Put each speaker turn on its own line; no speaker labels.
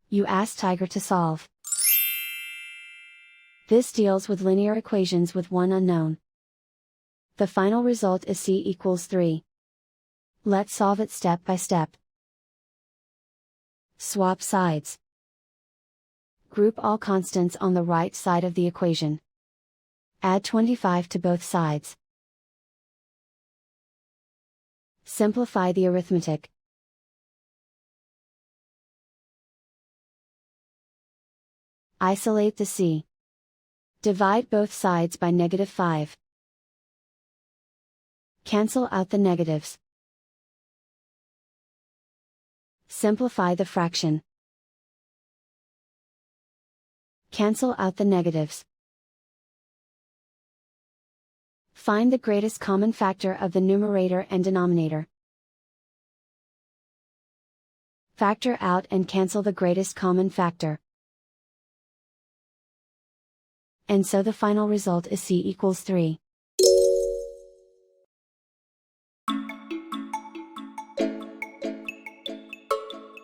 You ask Tiger to solve. This deals with linear equations with one unknown. The final result is c equals 3. Let's solve it step by step. Swap sides. Group all constants on the right side of the equation. Add 25 to both sides. Simplify the arithmetic. Isolate the c. Divide both sides by -5. Cancel out the negatives. Simplify the fraction. Cancel out the negatives. Find the greatest common factor of the numerator and denominator. Factor out and cancel the greatest common factor. And so the final result is c equals 3.